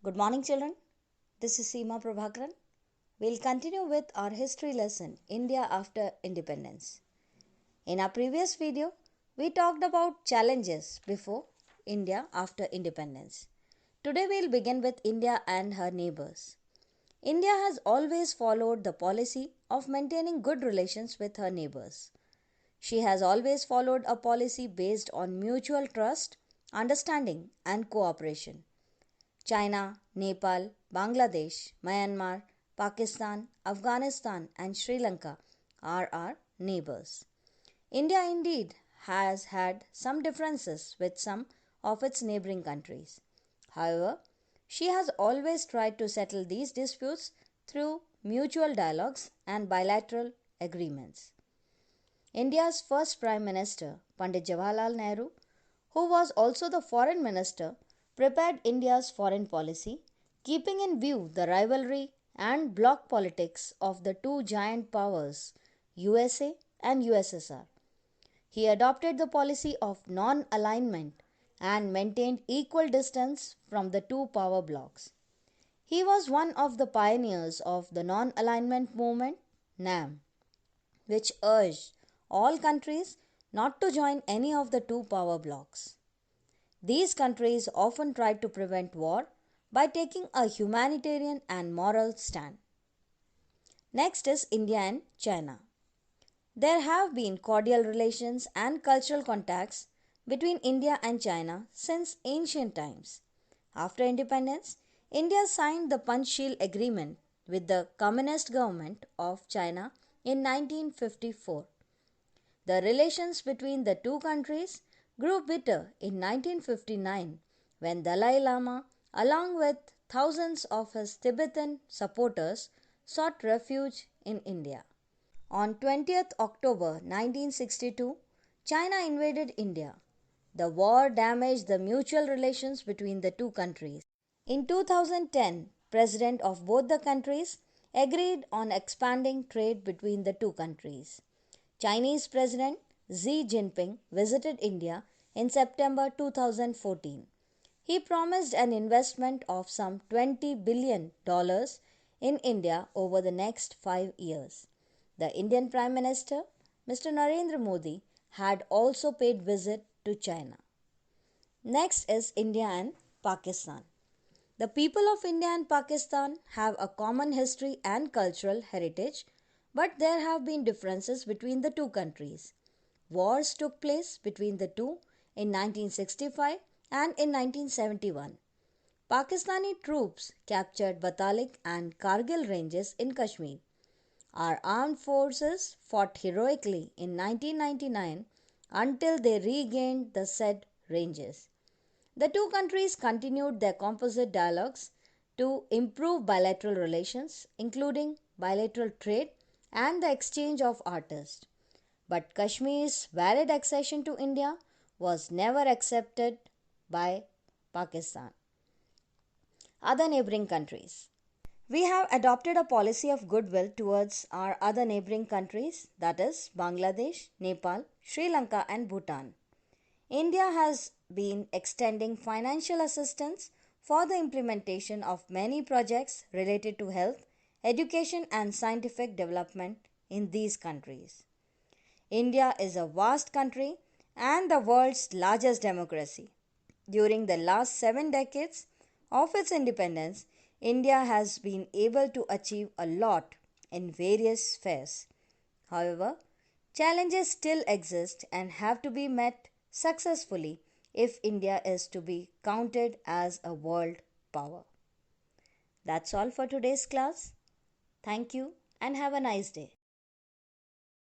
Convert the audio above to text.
Good morning, children. This is Seema Prabhakaran. We'll continue with our history lesson, India after independence. In our previous video, we talked about challenges before India after independence. Today, we'll begin with India and her neighbors. India has always followed the policy of maintaining good relations with her neighbors. She has always followed a policy based on mutual trust, understanding, and cooperation. China, Nepal, Bangladesh, Myanmar, Pakistan, Afghanistan, and Sri Lanka are our neighbors. India indeed has had some differences with some of its neighboring countries. However, she has always tried to settle these disputes through mutual dialogues and bilateral agreements. India's first Prime Minister, Pandit Jawaharlal Nehru, who was also the Foreign Minister, prepared India's foreign policy, keeping in view the rivalry and bloc politics of the two giant powers, USA and USSR. He adopted the policy of non alignment and maintained equal distance from the two power blocs. He was one of the pioneers of the non alignment movement, NAM, which urged all countries not to join any of the two power blocs. These countries often tried to prevent war by taking a humanitarian and moral stand. Next is India and China. There have been cordial relations and cultural contacts between India and China since ancient times. After independence, India signed the Panchsheel Agreement with the Communist government of China in 1954. The relations between the two countries grew bitter in 1959 when Dalai Lama, along with thousands of his Tibetan supporters, sought refuge in India. On 20th October 1962, China invaded India. The war damaged the mutual relations between the two countries. In 2010, President of both the countries agreed on expanding trade between the two countries. Chinese President Xi Jinping visited India in September 2014. He promised an investment of some $20 billion in India over the next 5 years. The Indian Prime Minister, Mr. Narendra Modi, had also paid visit to China. Next is India and Pakistan. The people of India and Pakistan have a common history and cultural heritage, but there have been differences between the two countries. Wars took place between the two in 1965 and in 1971. Pakistani troops captured Batalik and Kargil ranges in Kashmir. Our armed forces fought heroically in 1999 until they regained the said ranges. The two countries continued their composite dialogues to improve bilateral relations, including bilateral trade and the exchange of artists. But Kashmir's valid accession to India was never accepted by Pakistan. Other neighboring countries. We have adopted a policy of goodwill towards our other neighboring countries, that is, Bangladesh, Nepal, Sri Lanka, and Bhutan. India has been extending financial assistance for the implementation of many projects related to health, education, and scientific development in these countries. India is a vast country and the world's largest democracy. During the last 7 decades of its independence, India has been able to achieve a lot in various spheres. However, challenges still exist and have to be met successfully if India is to be counted as a world power. That's all for today's class. Thank you and have a nice day.